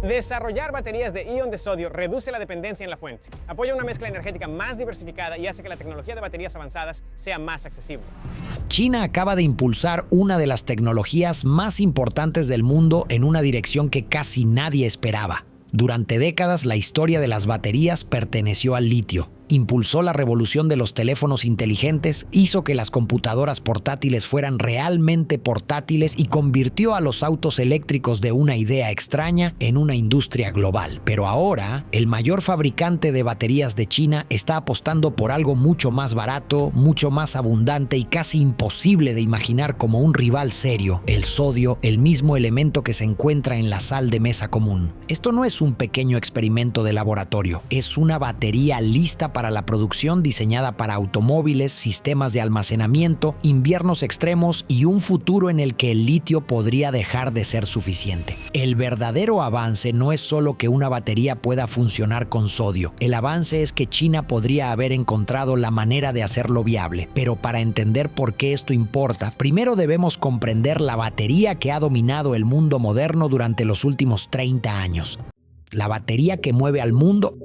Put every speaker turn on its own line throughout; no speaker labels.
Desarrollar baterías de ion de sodio reduce la dependencia en la fuente, apoya una mezcla energética más diversificada y hace que la tecnología de baterías avanzadas sea más accesible.
China acaba de impulsar una de las tecnologías más importantes del mundo en una dirección que casi nadie esperaba. Durante décadas, la historia de las baterías perteneció al litio. Impulsó la revolución de los teléfonos inteligentes, hizo que las computadoras portátiles fueran realmente portátiles y convirtió a los autos eléctricos de una idea extraña en una industria global. Pero ahora, el mayor fabricante de baterías de China está apostando por algo mucho más barato, mucho más abundante y casi imposible de imaginar como un rival serio: el sodio, el mismo elemento que se encuentra en la sal de mesa común. Esto no es un pequeño experimento de laboratorio, es una batería lista para la producción, diseñada para automóviles, sistemas de almacenamiento, inviernos extremos y un futuro en el que el litio podría dejar de ser suficiente. El verdadero avance no es solo que una batería pueda funcionar con sodio. El avance es que China podría haber encontrado la manera de hacerlo viable. Pero para entender por qué esto importa, primero debemos comprender la batería que ha dominado el mundo moderno durante los últimos 30 años. La batería que mueve al mundo.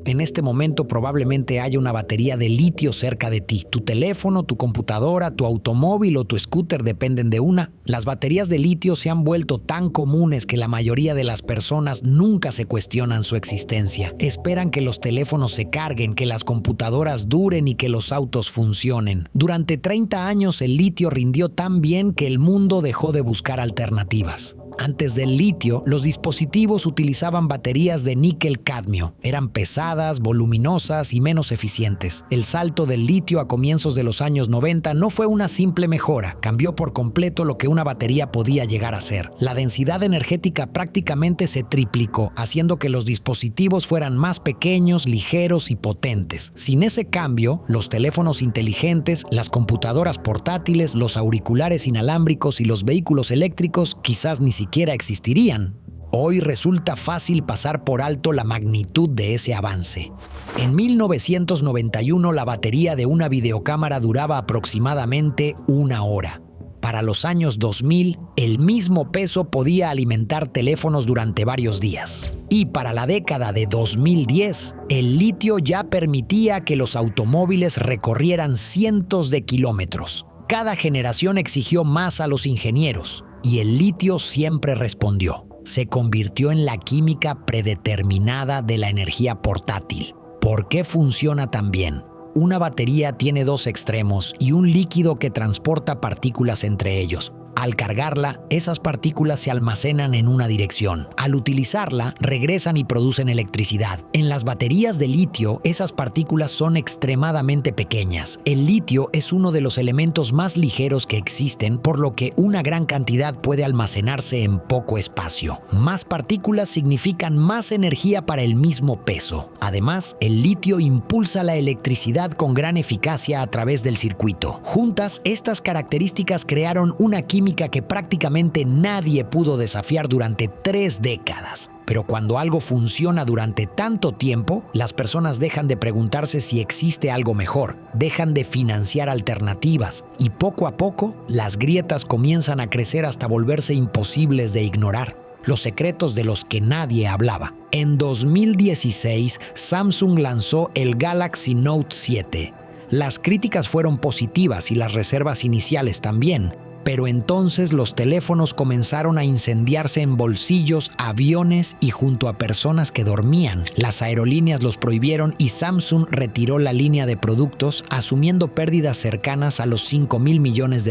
En este momento probablemente haya una batería de litio cerca de ti. Tu teléfono, tu computadora, tu automóvil o tu scooter dependen de una. Las baterías de litio se han vuelto tan comunes que la mayoría de las personas nunca se cuestionan su existencia. Esperan que los teléfonos se carguen, que las computadoras duren y que los autos funcionen. Durante 30 años el litio rindió tan bien que el mundo dejó de buscar alternativas. Antes del litio, los dispositivos utilizaban baterías de níquel-cadmio. Eran pesadas, voluminosas y menos eficientes. El salto del litio a comienzos de los años 90 no fue una simple mejora, cambió por completo lo que una batería podía llegar a ser. La densidad energética prácticamente se triplicó, haciendo que los dispositivos fueran más pequeños, ligeros y potentes. Sin ese cambio, los teléfonos inteligentes, las computadoras portátiles, los auriculares inalámbricos y los vehículos eléctricos quizás ni siquiera existirían. Hoy resulta fácil pasar por alto la magnitud de ese avance. En 1991 la batería de una videocámara duraba aproximadamente 1 hora. Para los años 2000, el mismo peso podía alimentar teléfonos durante varios días. Y para la década de 2010, el litio ya permitía que los automóviles recorrieran cientos de kilómetros. Cada generación exigió más a los ingenieros. Y el litio siempre respondió. Se convirtió en la química predeterminada de la energía portátil. ¿Por qué funciona tan bien? Una batería tiene 2 extremos y un líquido que transporta partículas entre ellos. Al cargarla, esas partículas se almacenan en una dirección. Al utilizarla, regresan y producen electricidad. En las baterías de litio, esas partículas son extremadamente pequeñas. El litio es uno de los elementos más ligeros que existen, por lo que una gran cantidad puede almacenarse en poco espacio. Más partículas significan más energía para el mismo peso. Además, el litio impulsa la electricidad con gran eficacia a través del circuito. Juntas, estas características crearon una química que prácticamente nadie pudo desafiar durante 3 décadas. Pero cuando algo funciona durante tanto tiempo, las personas dejan de preguntarse si existe algo mejor, dejan de financiar alternativas y poco a poco las grietas comienzan a crecer hasta volverse imposibles de ignorar. Los secretos de los que nadie hablaba. En 2016, Samsung lanzó el Galaxy Note 7. Las críticas fueron positivas y las reservas iniciales también. Pero entonces los teléfonos comenzaron a incendiarse en bolsillos, aviones y junto a personas que dormían. Las aerolíneas los prohibieron y Samsung retiró la línea de productos, asumiendo pérdidas cercanas a los $5,000 millones.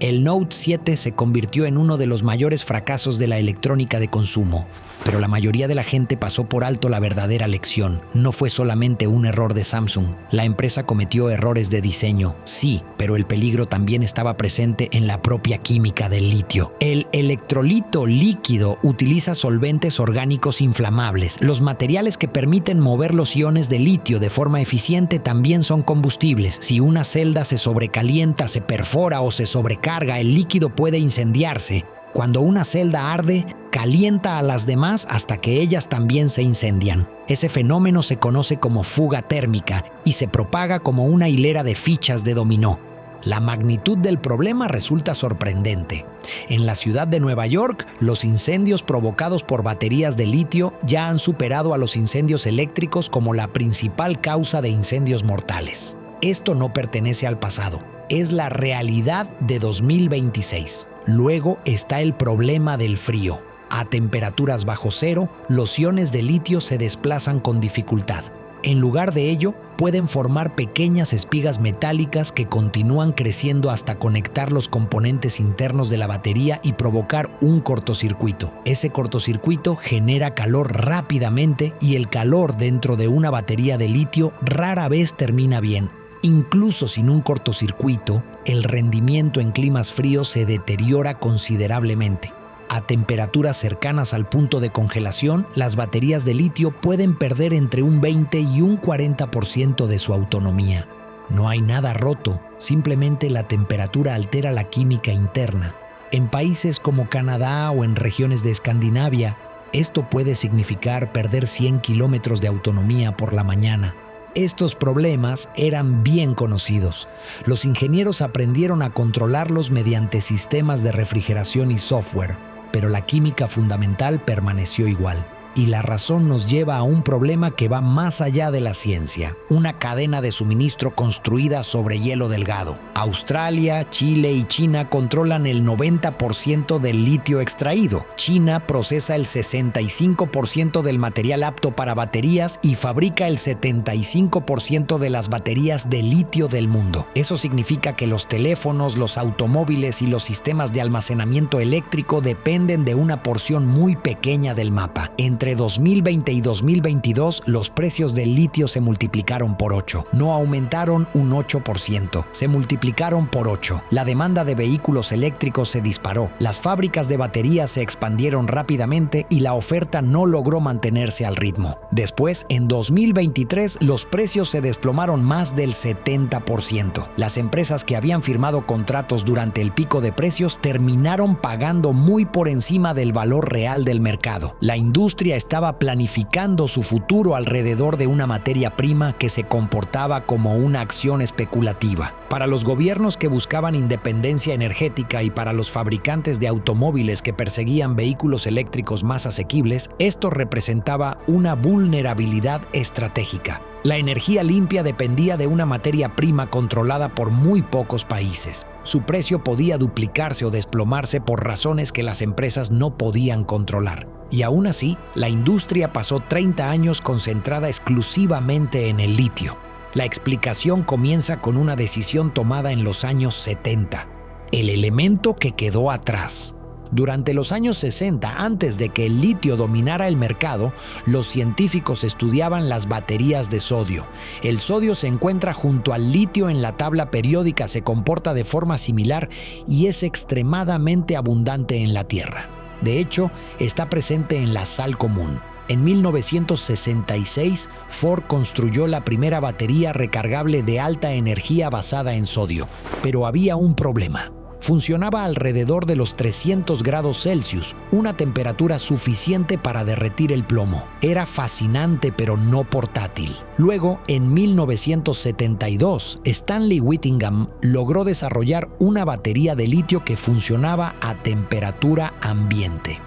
El Note 7 se convirtió en uno de los mayores fracasos de la electrónica de consumo. Pero la mayoría de la gente pasó por alto la verdadera lección. No fue solamente un error de Samsung. La empresa cometió errores de diseño, sí, pero el peligro también estaba presente en la propia química del litio. El electrolito líquido utiliza solventes orgánicos inflamables. Los materiales que permiten mover los iones de litio de forma eficiente también son combustibles. Si una celda se sobrecalienta, se perfora o se sobrecarga, el líquido puede incendiarse. Cuando una celda arde, calienta a las demás hasta que ellas también se incendian. Ese fenómeno se conoce como fuga térmica y se propaga como una hilera de fichas de dominó. La magnitud del problema resulta sorprendente. En la ciudad de Nueva York, los incendios provocados por baterías de litio ya han superado a los incendios eléctricos como la principal causa de incendios mortales. Esto no pertenece al pasado, es la realidad de 2026. Luego está el problema del frío. A temperaturas bajo cero, los iones de litio se desplazan con dificultad. En lugar de ello, pueden formar pequeñas espigas metálicas que continúan creciendo hasta conectar los componentes internos de la batería y provocar un cortocircuito. Ese cortocircuito genera calor rápidamente y el calor dentro de una batería de litio rara vez termina bien. Incluso sin un cortocircuito, el rendimiento en climas fríos se deteriora considerablemente. A temperaturas cercanas al punto de congelación, las baterías de litio pueden perder entre un 20 y un 40% de su autonomía. No hay nada roto, simplemente la temperatura altera la química interna. En países como Canadá o en regiones de Escandinavia, esto puede significar perder 100 kilómetros de autonomía por la mañana. Estos problemas eran bien conocidos. Los ingenieros aprendieron a controlarlos mediante sistemas de refrigeración y software, pero la química fundamental permaneció igual. Y la razón nos lleva a un problema que va más allá de la ciencia, una cadena de suministro construida sobre hielo delgado. Australia, Chile y China controlan el 90% del litio extraído. China procesa el 65% del material apto para baterías y fabrica el 75% de las baterías de litio del mundo. Eso significa que los teléfonos, los automóviles y los sistemas de almacenamiento eléctrico dependen de una porción muy pequeña del mapa. Entre 2020 y 2022, los precios del litio se multiplicaron por 8. No aumentaron un 8%, se multiplicaron por 8. La demanda de vehículos eléctricos se disparó, las fábricas de baterías se expandieron rápidamente y la oferta no logró mantenerse al ritmo. Después, en 2023, los precios se desplomaron más del 70%. Las empresas que habían firmado contratos durante el pico de precios terminaron pagando muy por encima del valor real del mercado. La industria estaba planificando su futuro alrededor de una materia prima que se comportaba como una acción especulativa. Para los gobiernos que buscaban independencia energética y para los fabricantes de automóviles que perseguían vehículos eléctricos más asequibles, esto representaba una vulnerabilidad estratégica. La energía limpia dependía de una materia prima controlada por muy pocos países. Su precio podía duplicarse o desplomarse por razones que las empresas no podían controlar. Y aún así, la industria pasó 30 años concentrada exclusivamente en el litio. La explicación comienza con una decisión tomada en los años 70. El elemento que quedó atrás. Durante los años 60, antes de que el litio dominara el mercado, los científicos estudiaban las baterías de sodio. El sodio se encuentra junto al litio en la tabla periódica, se comporta de forma similar y es extremadamente abundante en la Tierra. De hecho, está presente en la sal común. En 1966, Ford construyó la primera batería recargable de alta energía basada en sodio, pero había un problema. Funcionaba alrededor de los 300 grados Celsius, una temperatura suficiente para derretir el plomo. Era fascinante pero no portátil. Luego, en 1972, Stanley Whittingham logró desarrollar una batería de litio que funcionaba a temperatura ambiente.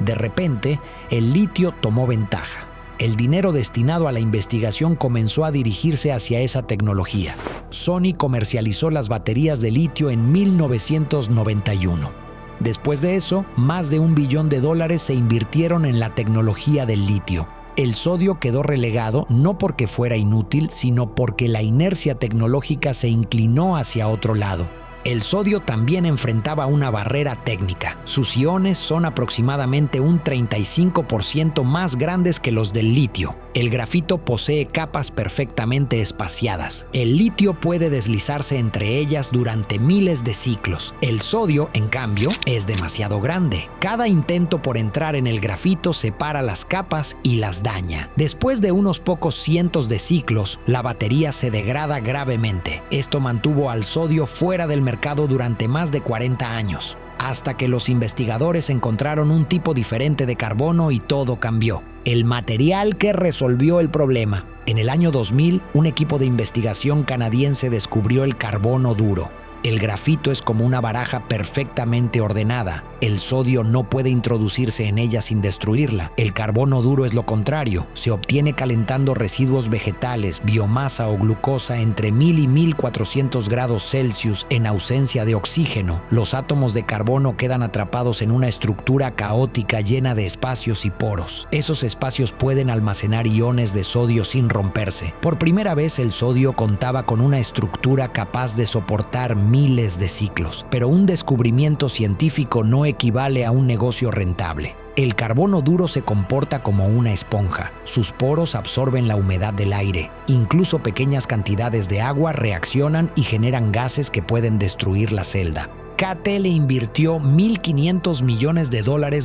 De repente, el litio tomó ventaja. El dinero destinado a la investigación comenzó a dirigirse hacia esa tecnología. Sony comercializó las baterías de litio en 1991. Después de eso, más de $1 billón se invirtieron en la tecnología del litio. El sodio quedó relegado no porque fuera inútil, sino porque la inercia tecnológica se inclinó hacia otro lado. El sodio también enfrentaba una barrera técnica. Sus iones son aproximadamente un 35% más grandes que los del litio. El grafito posee capas perfectamente espaciadas. El litio puede deslizarse entre ellas durante miles de ciclos. El sodio, en cambio, es demasiado grande. Cada intento por entrar en el grafito separa las capas y las daña. Después de unos pocos cientos de ciclos, la batería se degrada gravemente. Esto mantuvo al sodio fuera del mercado durante más de 40 años, hasta que los investigadores encontraron un tipo diferente de carbono y todo cambió. El material que resolvió el problema. En el año 2000, un equipo de investigación canadiense descubrió el carbono duro. El grafito es como una baraja perfectamente ordenada. El sodio no puede introducirse en ella sin destruirla. El carbono duro es lo contrario. Se obtiene calentando residuos vegetales, biomasa o glucosa entre 1000 y 1400 grados Celsius en ausencia de oxígeno. Los átomos de carbono quedan atrapados en una estructura caótica llena de espacios y poros. Esos espacios pueden almacenar iones de sodio sin romperse. Por primera vez, el sodio contaba con una estructura capaz de soportar miles de ciclos, pero un descubrimiento científico no equivale a un negocio rentable. El carbono duro se comporta como una esponja. Sus poros absorben la humedad del aire. Incluso pequeñas cantidades de agua reaccionan y generan gases que pueden destruir la celda. KT le invirtió $1.500 millones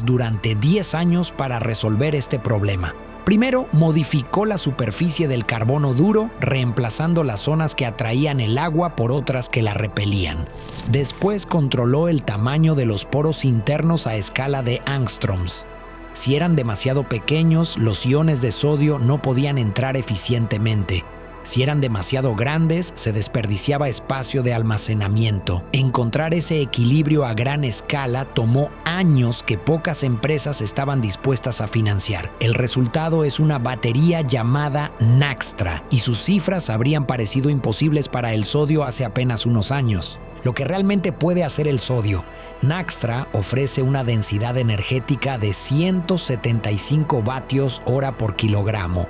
durante 10 años para resolver este problema. Primero, modificó la superficie del carbono duro, reemplazando las zonas que atraían el agua por otras que la repelían. Después, controló el tamaño de los poros internos a escala de angstroms. Si eran demasiado pequeños, los iones de sodio no podían entrar eficientemente. Si eran demasiado grandes, se desperdiciaba espacio de almacenamiento. Encontrar ese equilibrio a gran escala tomó años que pocas empresas estaban dispuestas a financiar. El resultado es una batería llamada Naxtra, y sus cifras habrían parecido imposibles para el sodio hace apenas unos años. Lo que realmente puede hacer el sodio. Naxtra ofrece una densidad energética de 175 vatios hora por kilogramo.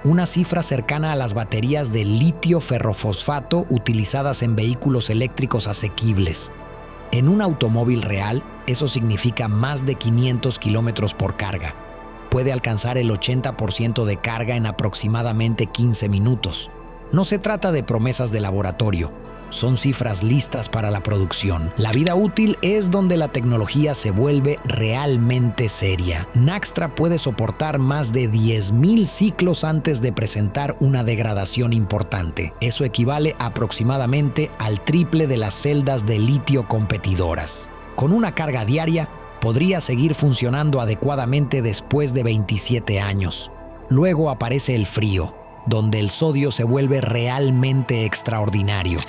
Una cifra cercana a las baterías de litio ferrofosfato utilizadas en vehículos eléctricos asequibles. En un automóvil real, eso significa más de 500 kilómetros por carga. Puede alcanzar el 80% de carga en aproximadamente 15 minutos. No se trata de promesas de laboratorio. Son cifras listas para la producción. La vida útil es donde la tecnología se vuelve realmente seria. Naxtra puede soportar más de 10.000 ciclos antes de presentar una degradación importante. Eso equivale aproximadamente al triple de las celdas de litio competidoras. Con una carga diaria, podría seguir funcionando adecuadamente después de 27 años. Luego aparece el frío, donde el sodio se vuelve realmente extraordinario.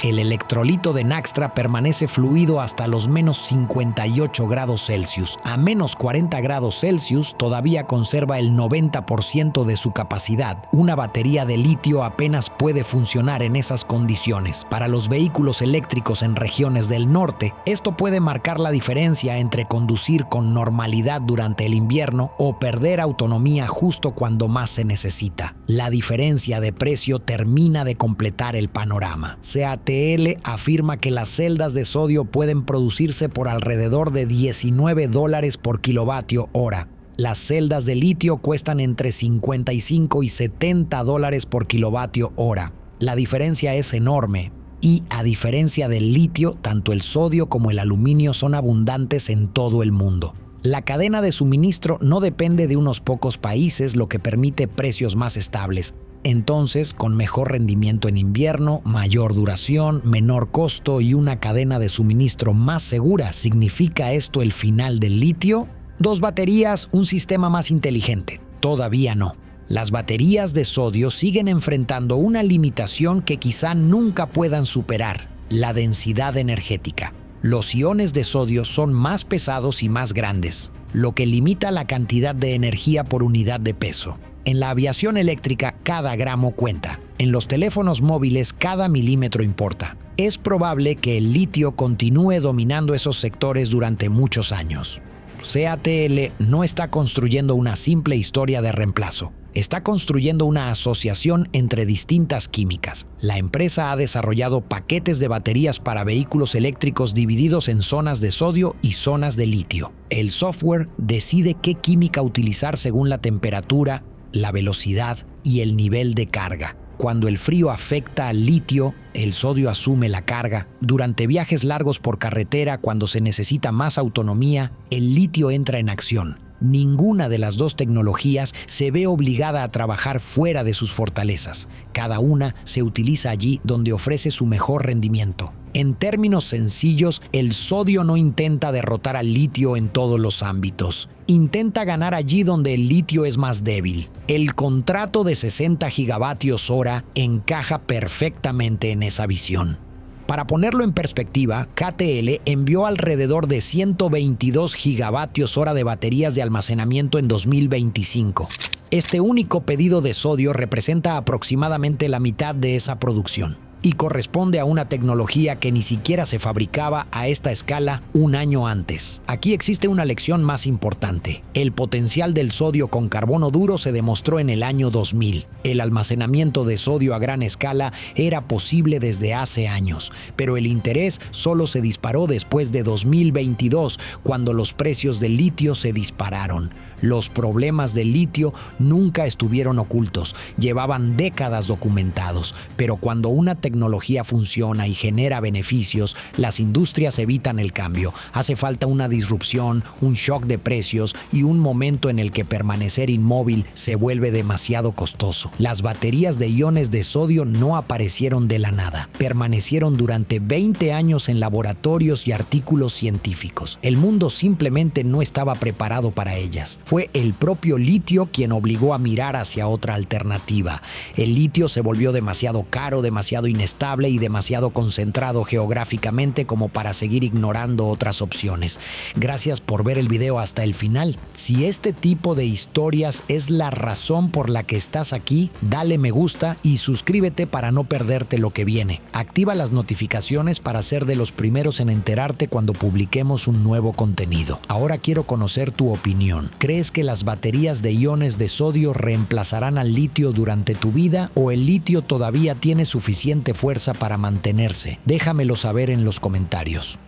El electrolito de Naxtra permanece fluido hasta los menos 58 grados Celsius. A menos 40 grados Celsius todavía conserva el 90% de su capacidad. Una batería de litio apenas puede funcionar en esas condiciones. Para los vehículos eléctricos en regiones del norte, esto puede marcar la diferencia entre conducir con normalidad durante el invierno o perder autonomía justo cuando más se necesita. La diferencia de precio termina de completar el panorama. CATL afirma que las celdas de sodio pueden producirse por alrededor de $19 por kilovatio hora. Las celdas de litio cuestan entre $55 y $70 por kilovatio hora. La diferencia es enorme. Y a diferencia del litio, tanto el sodio como el aluminio son abundantes en todo el mundo. La cadena de suministro no depende de unos pocos países, lo que permite precios más estables. Entonces, con mejor rendimiento en invierno, mayor duración, menor costo y una cadena de suministro más segura, ¿significa esto el final del litio? 2 baterías, un sistema más inteligente. Todavía no. Las baterías de sodio siguen enfrentando una limitación que quizá nunca puedan superar: la densidad energética. Los iones de sodio son más pesados y más grandes, lo que limita la cantidad de energía por unidad de peso. En la aviación eléctrica, cada gramo cuenta. En los teléfonos móviles, cada milímetro importa. Es probable que el litio continúe dominando esos sectores durante muchos años. CATL no está construyendo una simple historia de reemplazo. Está construyendo una asociación entre distintas químicas. La empresa ha desarrollado paquetes de baterías para vehículos eléctricos divididos en zonas de sodio y zonas de litio. El software decide qué química utilizar según la temperatura, la velocidad y el nivel de carga. Cuando el frío afecta al litio, el sodio asume la carga. Durante viajes largos por carretera, cuando se necesita más autonomía, el litio entra en acción. Ninguna de las 2 tecnologías se ve obligada a trabajar fuera de sus fortalezas. Cada una se utiliza allí donde ofrece su mejor rendimiento. En términos sencillos, el sodio no intenta derrotar al litio en todos los ámbitos. Intenta ganar allí donde el litio es más débil. El contrato de 60 gigavatios hora encaja perfectamente en esa visión. Para ponerlo en perspectiva, KTL envió alrededor de 122 gigavatios hora de baterías de almacenamiento en 2025. Este único pedido de sodio representa aproximadamente la mitad de esa producción y corresponde a una tecnología que ni siquiera se fabricaba a esta escala un año antes. Aquí existe una lección más importante. El potencial del sodio con carbono duro se demostró en el año 2000. El almacenamiento de sodio a gran escala era posible desde hace años, pero el interés solo se disparó después de 2022, cuando los precios del litio se dispararon. Los problemas del litio nunca estuvieron ocultos, llevaban décadas documentados, pero cuando una tecnología funciona y genera beneficios, las industrias evitan el cambio. Hace falta una disrupción, un shock de precios y un momento en el que permanecer inmóvil se vuelve demasiado costoso. Las baterías de iones de sodio no aparecieron de la nada, permanecieron durante 20 años en laboratorios y artículos científicos. El mundo simplemente no estaba preparado para ellas. Fue el propio litio quien obligó a mirar hacia otra alternativa. El litio se volvió demasiado caro, demasiado inestable y demasiado concentrado geográficamente como para seguir ignorando otras opciones. Gracias por ver el video hasta el final. Si este tipo de historias es la razón por la que estás aquí, dale me gusta y suscríbete para no perderte lo que viene. Activa las notificaciones para ser de los primeros en enterarte cuando publiquemos un nuevo contenido. Ahora quiero conocer tu opinión. ¿Crees que las baterías de iones de sodio reemplazarán al litio durante tu vida o el litio todavía tiene suficiente fuerza para mantenerse? Déjamelo saber en los comentarios.